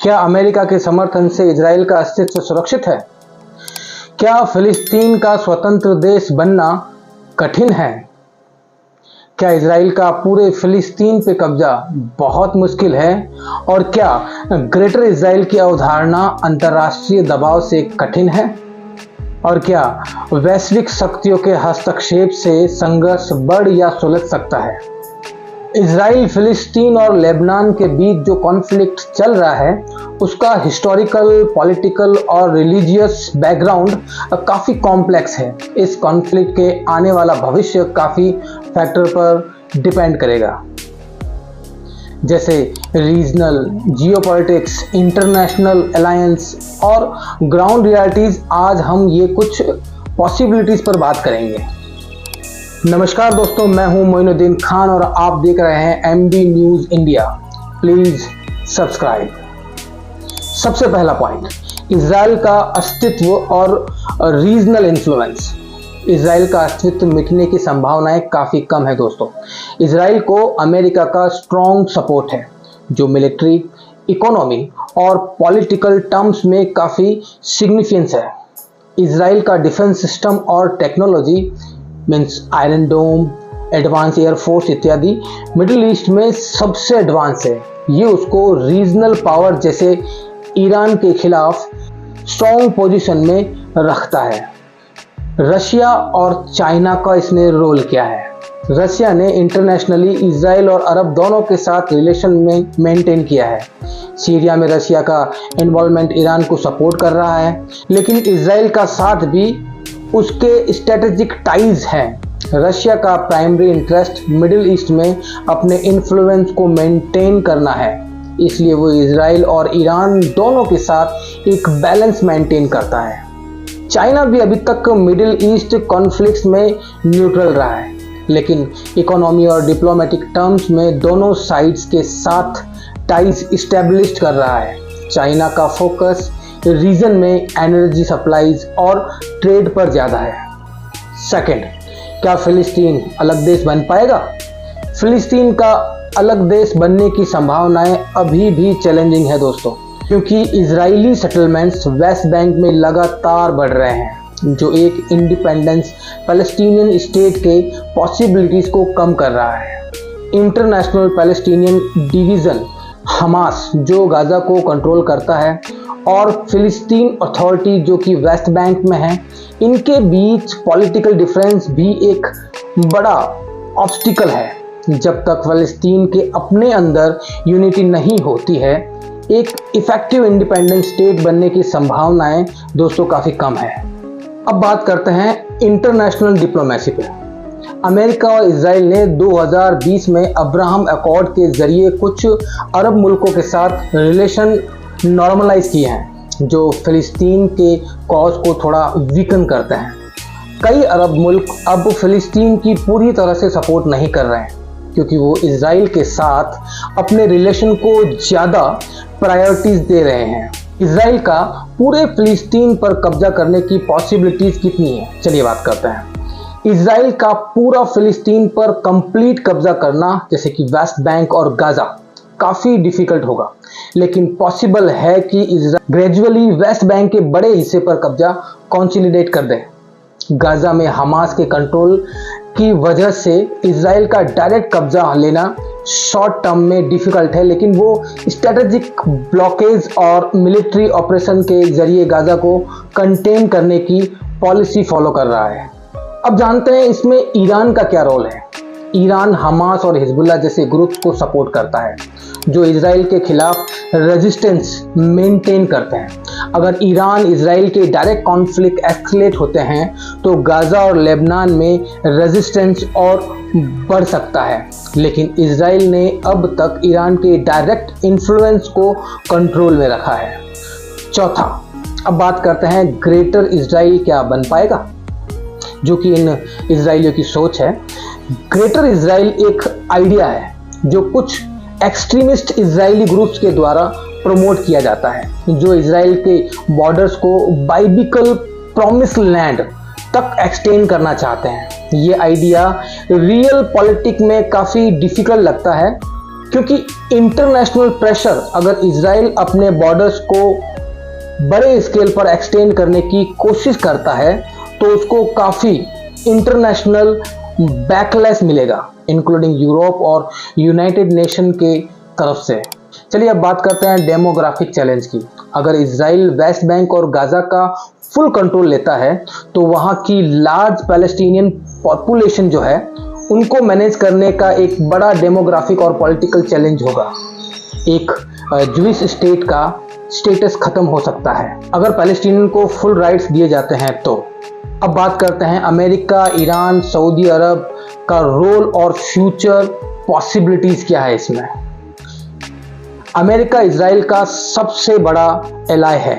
क्या अमेरिका के समर्थन से इजराइल का अस्तित्व सुरक्षित है? क्या फिलिस्तीन का स्वतंत्र देश बनना कठिन है? क्या इजराइल का पूरे फिलिस्तीन पे कब्जा बहुत मुश्किल है? और क्या ग्रेटर इजराइल की अवधारणा अंतर्राष्ट्रीय दबाव से कठिन है? और क्या वैश्विक शक्तियों के हस्तक्षेप से संघर्ष बढ़ या सुलझ सकता है? इजराइल, फिलिस्तीन और लेबनान के बीच जो कॉन्फ्लिक्ट चल रहा है उसका हिस्टोरिकल, पॉलिटिकल और रिलीजियस बैकग्राउंड काफ़ी कॉम्प्लेक्स है। इस कॉन्फ्लिक्ट के आने वाला भविष्य काफ़ी फैक्टर पर डिपेंड करेगा, जैसे रीजनल, जियोपॉलिटिक्स, इंटरनेशनल अलायंस और ग्राउंड रियलिटीज़। आज हम ये कुछ पॉसिबिलिटीज़ पर बात करेंगे। नमस्कार दोस्तों, मैं हूं मोइनुद्दीन खान और आप देख रहे हैं MB news India. Please subscribe. सबसे पहला पॉइंट, इजराइल का अस्तित्व और रीजनल इन्फ्लुएंस। इजराइल का अस्तित्व मिटने की संभावनाएं काफ़ी कम है दोस्तों। इजराइल को अमेरिका का स्ट्रॉन्ग सपोर्ट है जो मिलिट्री, इकोनॉमी और पॉलिटिकल टर्म्स में काफ़ी सिग्निफिकेंस है। इजराइल का डिफेंस सिस्टम और टेक्नोलॉजी मीन्स आयरन डोम, एडवांस एयरफोर्स इत्यादि मिडिल ईस्ट में सबसे एडवांस है। ये उसको रीजनल पावर जैसे ईरान के खिलाफ स्ट्रॉन्ग पोजीशन में रखता है। रशिया और चाइना का इसने रोल क्या है? रशिया ने इंटरनेशनली इजराइल और अरब दोनों के साथ रिलेशन में मेंटेन किया है। सीरिया में रशिया का इन्वॉल्वमेंट ईरान को सपोर्ट कर रहा है, लेकिन इजराइल का साथ भी उसके स्ट्रेटेजिक टाइज हैं। रशिया का प्राइमरी इंटरेस्ट मिडिल ईस्ट में अपने इन्फ्लुएंस को मेंटेन करना है, इसलिए वो इजराइल और ईरान दोनों के साथ एक बैलेंस मेंटेन करता है। चाइना भी अभी तक मिडिल ईस्ट कॉन्फ्लिक्ट्स में न्यूट्रल रहा है, लेकिन इकोनॉमी और डिप्लोमेटिक टर्म्स में दोनों साइड्स के साथ टाइज इस्टेब्लिश कर रहा है। चाइना का फोकस रीजन में एनर्जी सप्लाईज और ट्रेड पर ज़्यादा है। सेकंड, क्या फिलिस्तीन अलग देश बन पाएगा? फिलिस्तीन का अलग देश बनने की संभावनाएं अभी भी चैलेंजिंग है दोस्तों, क्योंकि इजरायली सेटलमेंट्स वेस्ट बैंक में लगातार बढ़ रहे हैं, जो एक इंडिपेंडेंस पैलेस्टीनियन स्टेट के पॉसिबिलिटीज़ को कम कर रहा है। इंटरनेशनल पैलेस्टीनियन डिवीज़न हमास जो गाज़ा को कंट्रोल करता है और फिलिस्तीन अथॉरिटी जो कि वेस्ट बैंक में है, इनके बीच पॉलिटिकल डिफरेंस भी एक बड़ा ऑब्स्टिकल है। जब तक फिलिस्तीन के अपने अंदर यूनिटी नहीं होती है, एक इफेक्टिव इंडिपेंडेंट स्टेट बनने की संभावनाएं दोस्तों काफ़ी कम है। अब बात करते हैं इंटरनेशनल डिप्लोमेसी पे। अमेरिका और इजराइल ने 2020 में अब्राहम अकॉर्ड के जरिए कुछ अरब मुल्कों के साथ रिलेशन नॉर्मलाइज किए हैं, जो फिलिस्तीन के कॉज को थोड़ा वीकन करते हैं। कई अरब मुल्क अब फिलिस्तीन की पूरी तरह से सपोर्ट नहीं कर रहे हैं, क्योंकि वो इजराइल के साथ अपने रिलेशन को ज़्यादा प्रायोरिटीज़ दे रहे हैं। इजराइल का पूरे फिलिस्तीन पर कब्जा करने की पॉसिबिलिटीज़ कितनी है, चलिए बात करते हैं। इजराइल का पूरा फिलिस्तीन पर कंप्लीट कब्जा करना, जैसे कि वेस्ट बैंक और गाज़ा, काफ़ी डिफिकल्ट होगा, लेकिन पॉसिबल है कि इजराइल ग्रेजुअली वेस्ट बैंक के बड़े हिस्से पर कब्जा कंसोलिडेट कर दे। गाज़ा में हमास के कंट्रोल की वजह से इजराइल का डायरेक्ट कब्जा लेना शॉर्ट टर्म में डिफिकल्ट है, लेकिन वो स्ट्रेटेजिक ब्लॉकेज और मिलिट्री ऑपरेशन के जरिए गाज़ा को कंटेन करने की पॉलिसी फॉलो कर रहा है। अब जानते हैं इसमें ईरान का क्या रोल है। ईरान हमास और हिजबुल्लाह जैसे ग्रुप्स को सपोर्ट करता है, जो इजराइल के खिलाफ रेजिस्टेंस मेंटेन करते हैं। अगर ईरान इजराइल के डायरेक्ट कॉन्फ्लिक्ट एस्केलेट होते हैं तो गाज़ा और लेबनान में रेजिस्टेंस और बढ़ सकता है, लेकिन इजराइल ने अब तक ईरान के डायरेक्ट इन्फ्लुएंस को कंट्रोल में रखा है। चौथा, अब बात करते हैं ग्रेटर इजराइल क्या बन पाएगा, जो कि इन इजराइलियों की सोच है। ग्रेटर इजराइल एक आइडिया है जो कुछ एक्सट्रीमिस्ट इजरायली ग्रुप्स के द्वारा प्रमोट किया जाता है, जो इजराइल के बॉर्डर्स को बाइबिकल प्रॉमिस लैंड तक एक्सटेंड करना चाहते हैं। ये आइडिया रियल पॉलिटिक्स में काफ़ी डिफिकल्ट लगता है, क्योंकि इंटरनेशनल प्रेशर, अगर इजराइल अपने बॉर्डर्स को बड़े स्केल पर एक्सटेंड करने की कोशिश करता है तो उसको काफ़ी इंटरनेशनल बैकलैश मिलेगा, इंक्लूडिंग यूरोप और यूनाइटेड नेशन के तरफ से। चलिए अब बात करते हैं डेमोग्राफिक चैलेंज की। अगर इजराइल वेस्ट बैंक और गाजा का फुल कंट्रोल लेता है तो वहाँ की लार्ज पैलेस्टीनियन पॉपुलेशन जो है उनको मैनेज करने का एक बड़ा डेमोग्राफिक और पॉलिटिकल चैलेंज होगा। एक ज्यूइश स्टेट का स्टेटस खत्म हो सकता है अगर पैलेस्टीनियन को फुल राइट्स दिए जाते हैं तो। अब बात करते हैं अमेरिका, ईरान, सऊदी अरब का रोल और फ्यूचर पॉसिबिलिटीज क्या है इसमें। अमेरिका इजराइल का सबसे बड़ा एलाय है।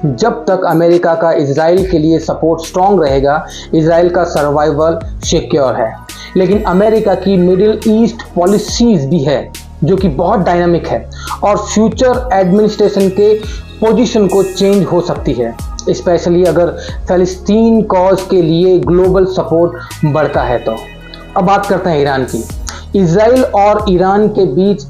जब तक अमेरिका का इजराइल के लिए सपोर्ट स्ट्रांग रहेगा, इजराइल का सर्वाइवल सिक्योर है। लेकिन अमेरिका की मिडिल ईस्ट पॉलिसीज भी है जो कि बहुत डायनामिक है और फ्यूचर एडमिनिस्ट्रेशन के पोजीशन को चेंज हो सकती है, स्पेशली अगर फ़लस्तीन कॉज के लिए ग्लोबल सपोर्ट बढ़ता है तो। अब बात करते हैं ईरान की। इजराइल और ईरान के बीच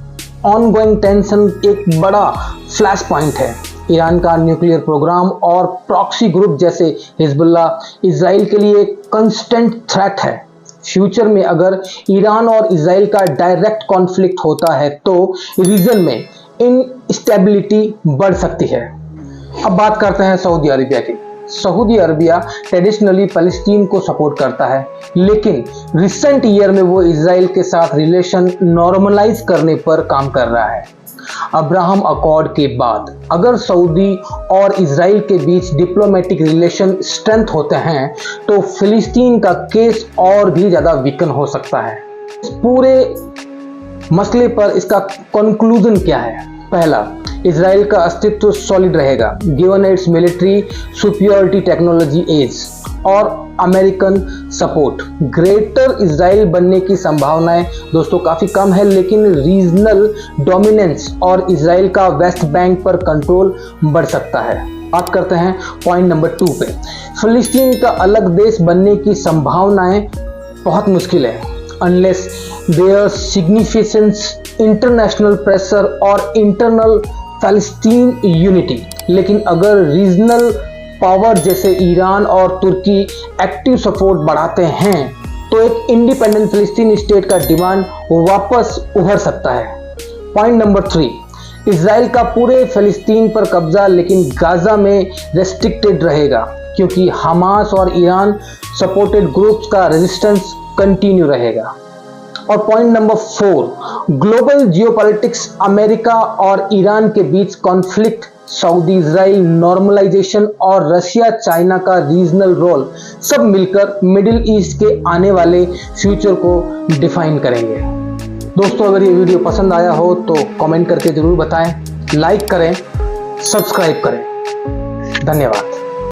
ऑनगोइंग टेंशन एक बड़ा फ्लैश पॉइंट है। ईरान का न्यूक्लियर प्रोग्राम और प्रॉक्सी ग्रुप जैसे हिजबुल्ला इजराइल के लिए कंस्टेंट थ्रेट है। फ्यूचर में अगर ईरान और इजराइल का डायरेक्ट कॉन्फ्लिक्ट होता है तो रीजन में इनस्टेबिलिटी बढ़ सकती है। अब बात करते हैं सऊदी अरेबिया की। सऊदी अरेबिया ट्रेडिशनली फ़लस्तीन को सपोर्ट करता है, लेकिन रिसेंट ईयर में वो इजराइल के साथ रिलेशन नॉर्मलाइज करने पर काम कर रहा है। अब्राहम अकॉर्ड के बाद अगर सऊदी और इजराइल के बीच डिप्लोमेटिक रिलेशन स्ट्रेंथ होते हैं तो फ़लस्तीन का केस और भी ज़्यादा वीकन हो सकता है। इस पूरे मसले पर इसका कंक्लूजन क्या है? पहला, इजराइल का अस्तित्व सॉलिड रहेगा given its military superiority, technology edge और अमेरिकन सपोर्ट। ग्रेटर इजराइल बनने की संभावनाएं दोस्तों काफ़ी कम है, लेकिन रीजनल डोमिनेंस और इजराइल का वेस्ट बैंक पर कंट्रोल बढ़ सकता है। बात करते हैं पॉइंट नंबर 2 पे। फ़लस्तीन का अलग देश बनने की संभावनाएं बहुत मुश्किल है unless there significant international pressure और इंटरनल फ़लस्तीन यूनिटी। लेकिन अगर रीजनल पावर जैसे ईरान और तुर्की एक्टिव सपोर्ट बढ़ाते हैं तो एक इंडिपेंडेंट फ़लस्तीन स्टेट का डिमांड वापस उभर सकता है। पॉइंट नंबर 3, इजराइल का पूरे फ़लस्तीन पर कब्जा लेकिन गाजा में रेस्ट्रिक्टेड रहेगा क्योंकि हमास और ईरान सपोर्टेड ग्रुप्स का रेजिस्टेंस कंटिन्यू रहेगा। और point number 4, global geopolitics, America और ईरान के बीच कॉन्फ्लिक्ट, सऊदी इजराइल नॉर्मलाइजेशन और रशिया चाइना का रीजनल रोल सब मिलकर मिडिल ईस्ट के आने वाले फ्यूचर को डिफाइन करेंगे। दोस्तों अगर ये वीडियो पसंद आया हो तो कमेंट करके जरूर बताएं, लाइक करें, सब्सक्राइब करें। धन्यवाद।